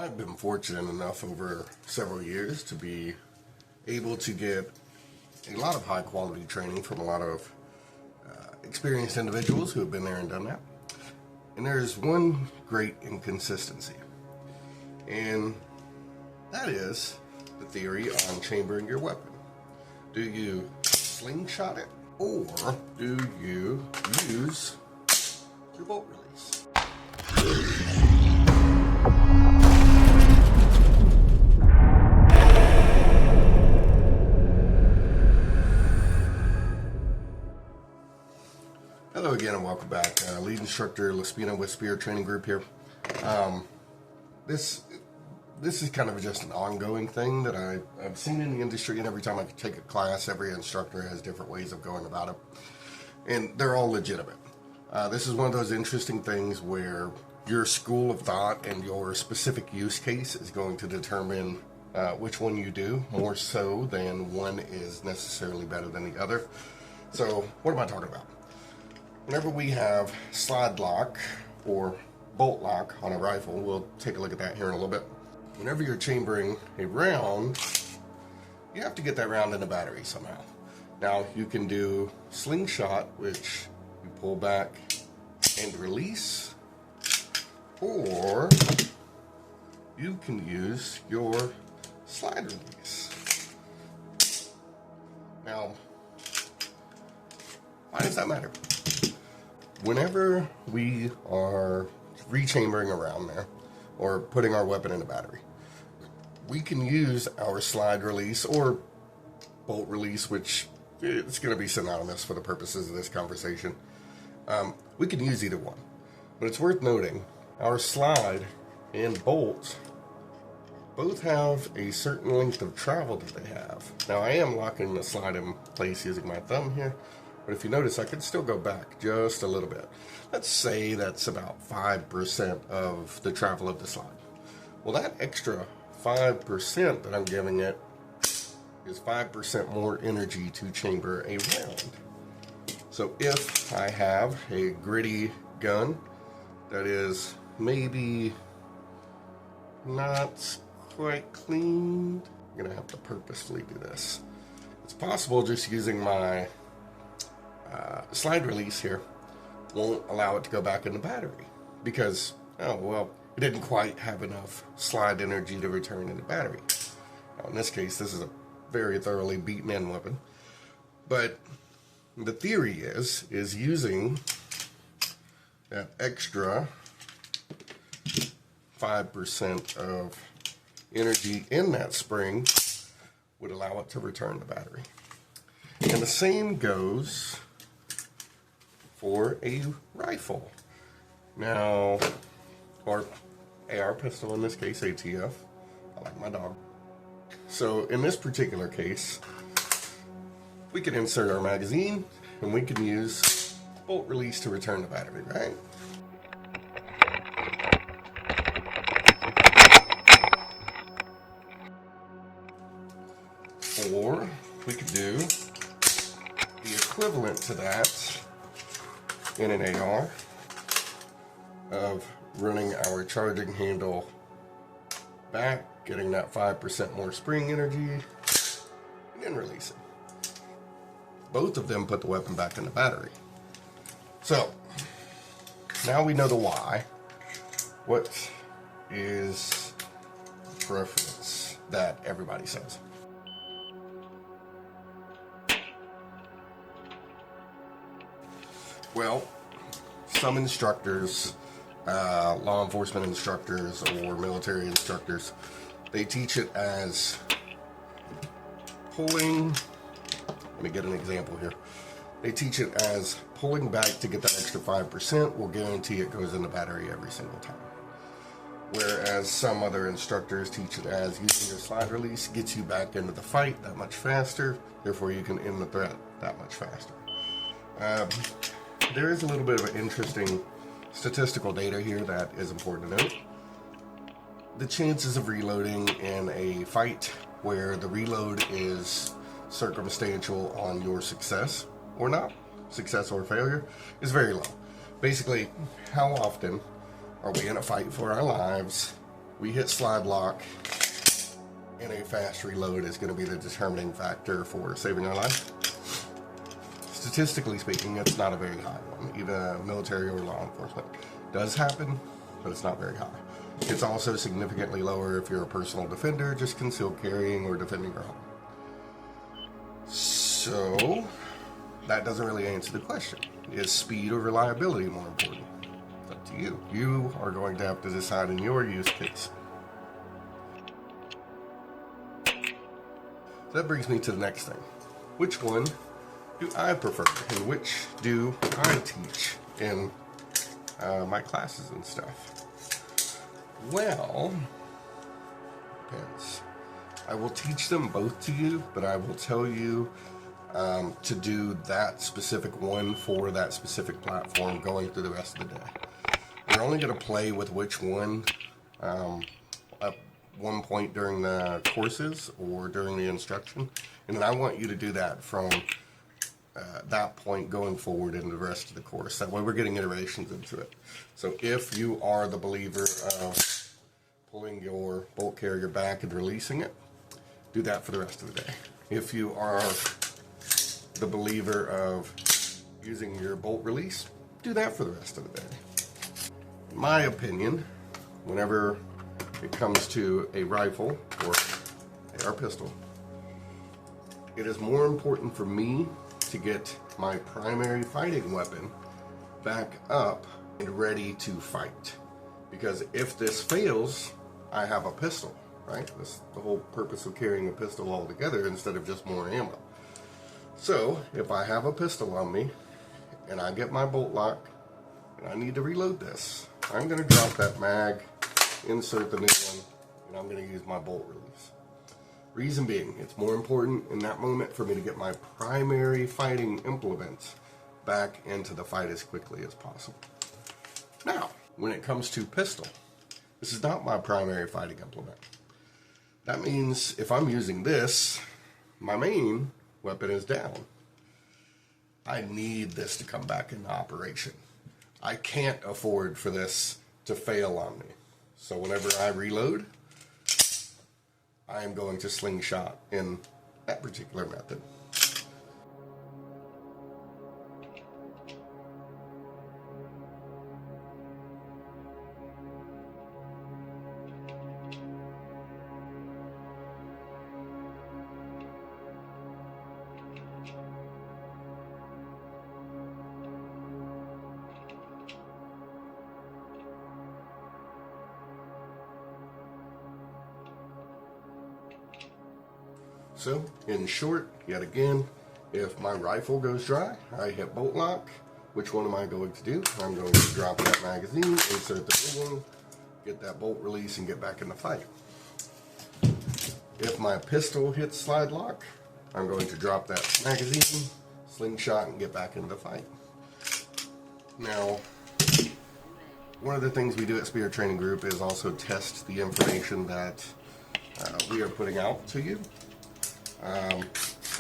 I've been fortunate enough over several years to be able to get a lot of high quality training from a lot of experienced individuals who have been there and done that. And there's one great inconsistency, and that is the theory on chambering your weapon. Do you slingshot it, or do you use your bolt release? Hello again and welcome back. Lead instructor Lespina with Spear Training Group here. This is kind of just an ongoing thing that I've seen in the industry, and every time I take a class, every instructor has different ways of going about it, and they're all legitimate. This is one of those interesting things where your school of thought and your specific use case is going to determine which one you do, more so than one is necessarily better than the other. So what am I talking about? Whenever we have slide lock or bolt lock on a rifle, we'll take a look at that here in a little bit. Whenever you're chambering a round, you have to get that round in the battery somehow. Now, you can do slingshot, which you pull back and release, or you can use your slide release. Now, why does that matter? Whenever we are rechambering around there or putting our weapon in a battery, we can use our slide release or bolt release, which it's going to be synonymous for the purposes of this conversation. We can use either one, but it's worth noting our slide and bolt both have a certain length of travel that they have. Now, I am locking the slide in place using my thumb here, but if you notice, I can still go back just a little bit. Let's say that's about 5% of the travel of the slide. Well, that extra 5% that I'm giving it is 5% more energy to chamber a round. So if I have a gritty gun that is maybe not quite cleaned, I'm gonna have to purposefully do this. It's possible just using my slide release here won't allow it to go back in the battery because, oh well, it didn't quite have enough slide energy to return in the battery. Now, in this case, this is a very thoroughly beaten in weapon, but the theory is using that extra 5% of energy in that spring would allow it to return the battery. And the same goes for a rifle. Now, or AR pistol in this case, ATF. I like my dog. So in this particular case, we can insert our magazine and we can use bolt release to return the battery, right? Or we could do the equivalent to that in an AR of running our charging handle back, getting that 5% more spring energy, and then releasing. Both of them put the weapon back in the battery. So, now we know the why. What is the preference that everybody says? Well, some instructors, law enforcement instructors or military instructors, they teach it as pulling. Let me get an example here. They teach it as pulling back to get that extra 5% will guarantee it goes in the battery every single time. Whereas some other instructors teach it as using your slide release gets you back into the fight that much faster, therefore you can end the threat that much faster. There is a little bit of an interesting statistical data here that is important to note. The chances of reloading in a fight where the reload is circumstantial on your success or not, success or failure, is very low. Basically, how often are we in a fight for our lives we hit slide lock, and a fast reload is going to be the determining factor for saving our life. Statistically speaking, it's not a very high one. Even military or law enforcement does happen, but it's not very high. It's also significantly lower if you're a personal defender, just concealed carrying or defending your home. So, that doesn't really answer the question. Is speed or reliability more important? It's up to you. You are going to have to decide in your use case. So that brings me to the next thing. Which one do I prefer, and which do I teach in my classes and stuff? Well, depends. I will teach them both to you, but I will tell you to do that specific one for that specific platform going through the rest of the day. You're only going to play with which one at one point during the courses or during the instruction, and then I want you to do that from that point going forward in the rest of the course. That way we're getting iterations into it. So if you are the believer of pulling your bolt carrier back and releasing it, do that for the rest of the day. If you are the believer of using your bolt release, do that for the rest of the day. In my opinion, whenever it comes to a rifle or AR pistol, it is more important for me to get my primary fighting weapon back up and ready to fight. Because if this fails, I have a pistol, right? That's the whole purpose of carrying a pistol altogether instead of just more ammo. So, if I have a pistol on me and I get my bolt lock and I need to reload this, I'm going to drop that mag, insert the new one, and I'm going to use my bolt release. Reason being, it's more important in that moment for me to get my primary fighting implements back into the fight as quickly as possible. Now, when it comes to pistol, this is not my primary fighting implement. That means if I'm using this, my main weapon is down. I need this to come back into operation. I can't afford for this to fail on me. So whenever I reload, I am going to slingshot in that particular method. So, in short, yet again, if my rifle goes dry, I hit bolt lock. Which one am I going to do? I'm going to drop that magazine, insert the new one, get that bolt release, and get back in the fight. If my pistol hits slide lock, I'm going to drop that magazine, slingshot, and get back into the fight. Now, one of the things we do at Spirit Training Group is also test the information that we are putting out to you. I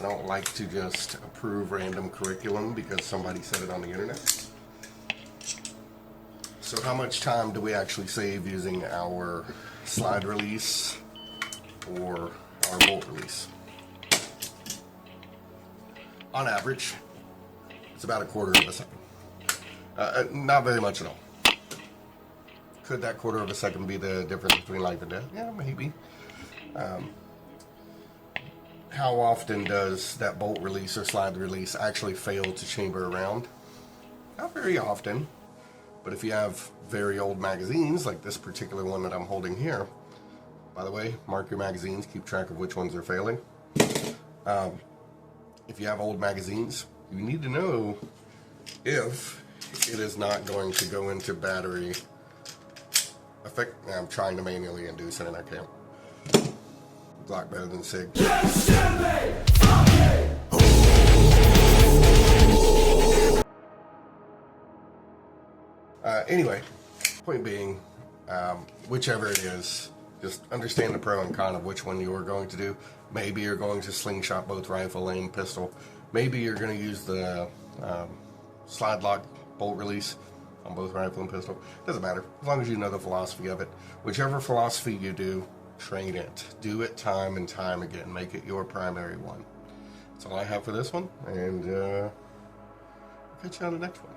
don't like to just approve random curriculum because somebody said it on the internet. So how much time do we actually save using our slide release or our bolt release? On average, it's about a quarter of a second. Not very much at all. Could that quarter of a second be the difference between life and death? Yeah, maybe. How often does that bolt release or slide release actually fail to chamber around? Not very often, but if you have very old magazines, like this particular one that I'm holding here, by the way, mark your magazines, keep track of which ones are failing. If you have old magazines, you need to know if it is not going to go into battery effect. I'm trying to manually induce it and I can't. Glock better than SIG. Anyway, point being, whichever it is, just understand the pro and con of which one you are going to do. Maybe you're going to slingshot both rifle and pistol. Maybe you're going to use the slide lock bolt release. on both rifle and pistol. Doesn't matter, as long as you know the philosophy of it. Whichever philosophy you do, train it. Do it time and time again. Make it your primary one. That's all I have for this one, and I'll catch you on the next one.